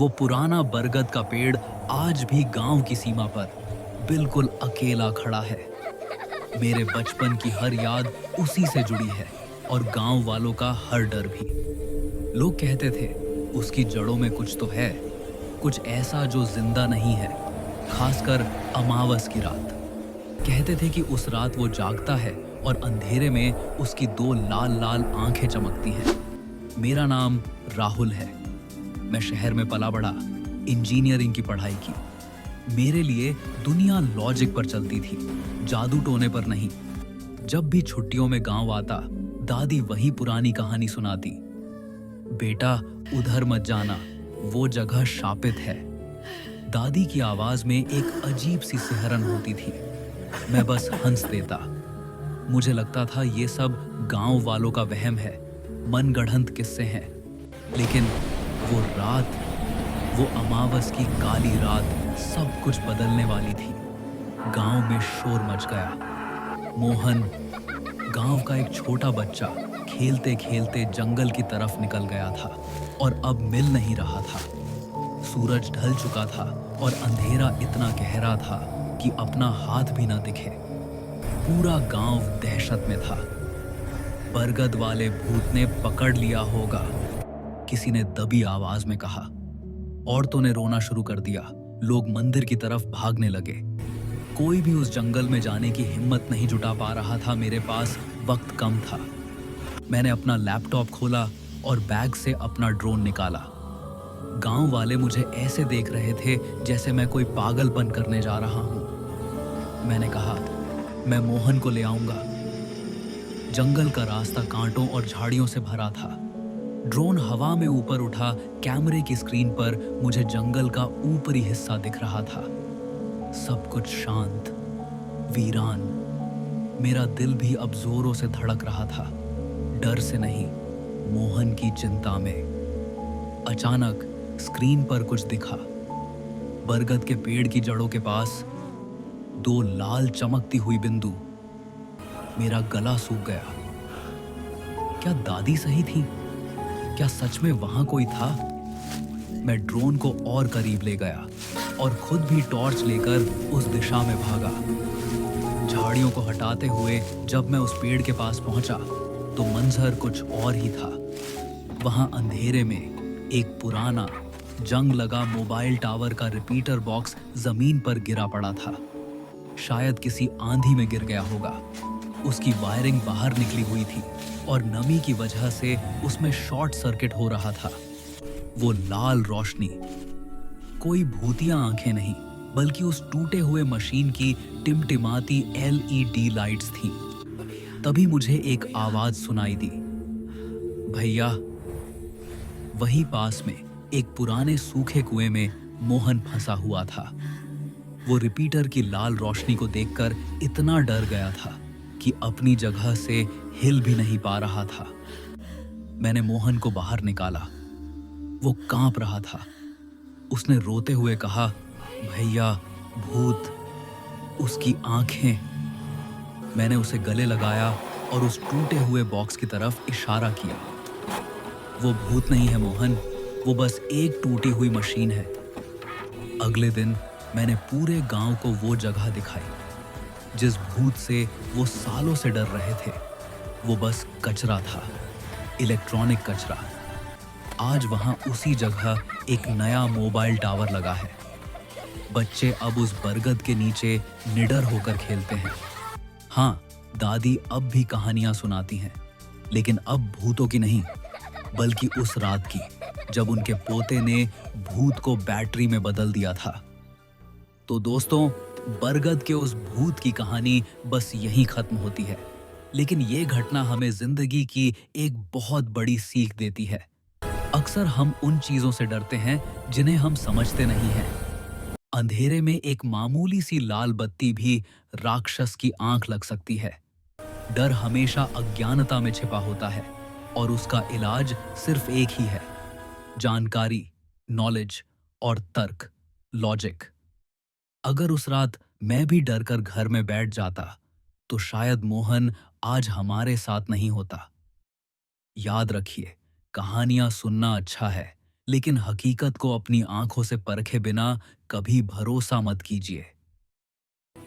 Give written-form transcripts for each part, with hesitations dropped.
वो पुराना बरगद का पेड़ आज भी गांव की सीमा पर बिल्कुल अकेला खड़ा है। मेरे बचपन की हर याद उसी से जुड़ी है और गांव वालों का हर डर भी। लोग कहते थे उसकी जड़ों में कुछ तो है, कुछ ऐसा जो जिंदा नहीं है, खासकर अमावस की रात। कहते थे कि उस रात वो जागता है और अंधेरे में उसकी दो लाल लाल आंखें चमकती हैं। मेरा नाम राहुल है। मैं शहर में पला बड़ा, इंजीनियरिंग की पढ़ाई की। मेरे लिए दुनिया लॉजिक पर चलती थी, जादू टोने पर नहीं। जब भी छुट्टियों में गांव आता, दादी वही पुरानी कहानी सुनाती। बेटा, उधर मत जाना, वो जगह शापित है। दादी की आवाज में एक अजीब सी सिहरन होती थी। मैं बस हंस देता। मुझे लगता था ये सब गांव वालों का वहम है, मनगढ़ंत किस्से हैं। लेकिन वो रात, वो अमावस की काली रात सब कुछ बदलने वाली थी। गांव में शोर मच गया। मोहन, गांव का एक छोटा बच्चा, खेलते खेलते जंगल की तरफ निकल गया था और अब मिल नहीं रहा था। सूरज ढल चुका था और अंधेरा इतना गहरा था कि अपना हाथ भी न दिखे। पूरा गांव दहशत में था। बरगद वाले भूत ने पकड़ लिया होगा, किसी ने दबी आवाज में कहा। औरतों ने रोना शुरू कर दिया। लोग मंदिर की तरफ भागने लगे। कोई भी उस जंगल में जाने की हिम्मत नहीं जुटा पा रहा था। मेरे पास वक्त कम था। मैंने अपना लैपटॉप खोला और बैग से अपना ड्रोन निकाला। गांव वाले मुझे ऐसे देख रहे थे जैसे मैं कोई पागलपन करने जा रहा हूं। मैंने कहा, मैं मोहन को ले आऊंगा। जंगल का रास्ता कांटों और झाड़ियों से भरा था। ड्रोन हवा में ऊपर उठा। कैमरे की स्क्रीन पर मुझे जंगल का ऊपरी हिस्सा दिख रहा था। सब कुछ शांत, वीरान। मेरा दिल भी अब जोरों से धड़क रहा था, डर से नहीं, मोहन की चिंता में। अचानक स्क्रीन पर कुछ दिखा। बरगद के पेड़ की जड़ों के पास दो लाल चमकती हुई बिंदु। मेरा गला सूख गया। क्या दादी सही थी? क्या सच में वहां कोई था? मैं ड्रोन को और करीब ले गया और खुद भी टॉर्च लेकर उस दिशा में भागा। झाड़ियों को हटाते हुए जब मैं उस पेड़ के पास पहुंचा तो मंजर कुछ और ही था। वहां अंधेरे में एक पुराना, जंग लगा मोबाइल टावर का रिपीटर बॉक्स जमीन पर गिरा पड़ा था। शायद किसी आंधी में गिर गया होगा। उसकी वायरिंग बाहर निकली हुई थी और नमी की वजह से उसमें शॉर्ट सर्किट हो रहा था। वो लाल रोशनी, कोई भूतिया आंखें नहीं, बल्कि उस टूटे हुए मशीन की टिमटिमाती एलईडी लाइट्स थीं। तभी मुझे एक आवाज सुनाई दी, भैया। वहीं पास में एक पुराने सूखे कुएं में मोहन फंसा हुआ था। वो रिपीटर की लाल रोशनी को देखकर इतना डर गया था कि अपनी जगह से हिल भी नहीं पा रहा था। मैंने मोहन को बाहर निकाला। वो कांप रहा था। उसने रोते हुए कहा, भैया, भूत, उसकी आंखें। मैंने उसे गले लगाया और उस टूटे हुए बॉक्स की तरफ इशारा किया। वो भूत नहीं है मोहन, वो बस एक टूटी हुई मशीन है। अगले दिन मैंने पूरे गांव को वो जगह दिखाई जिस भूत से वो सालों से डर रहे थे। वो बस कचरा था, इलेक्ट्रॉनिक कचरा। आज वहां उसी जगह एक नया मोबाइल टावर लगा है। बच्चे अब उस बरगद के नीचे निडर होकर खेलते हैं। हाँ, दादी अब भी कहानियां सुनाती हैं, लेकिन अब भूतों की नहीं, बल्कि उस रात की जब उनके पोते ने भूत को बैटरी में बदल दिया था। तो दोस्तों, बरगद के उस भूत की कहानी बस यहीं खत्म होती है। लेकिन ये घटना हमें जिंदगी की एक बहुत बड़ी सीख देती है। अक्सर हम उन चीजों से डरते हैं जिन्हें हम समझते नहीं हैं। अंधेरे में एक मामूली सी लाल बत्ती भी राक्षस की आंख लग सकती है। डर हमेशा अज्ञानता में छिपा होता है और उसका इलाज सिर्फ एक ही है, जानकारी, नॉलेज और तर्क, लॉजिक। अगर उस रात मैं भी डरकर घर में बैठ जाता तो शायद मोहन आज हमारे साथ नहीं होता। याद रखिए, कहानियां सुनना अच्छा है, लेकिन हकीकत को अपनी आंखों से परखे बिना कभी भरोसा मत कीजिए।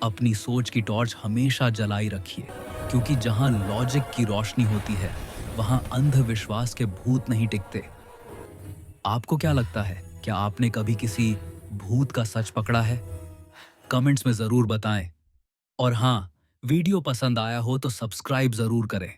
अपनी सोच की टॉर्च हमेशा जलाई रखिए, क्योंकि जहां लॉजिक की रोशनी होती है वहां अंधविश्वास के भूत नहीं टिकते। आपको क्या लगता है, क्या आपने कभी किसी भूत का सच पकड़ा है? कमेंट्स में जरूर बताएं। और हाँ, वीडियो पसंद आया हो तो सब्सक्राइब जरूर करें।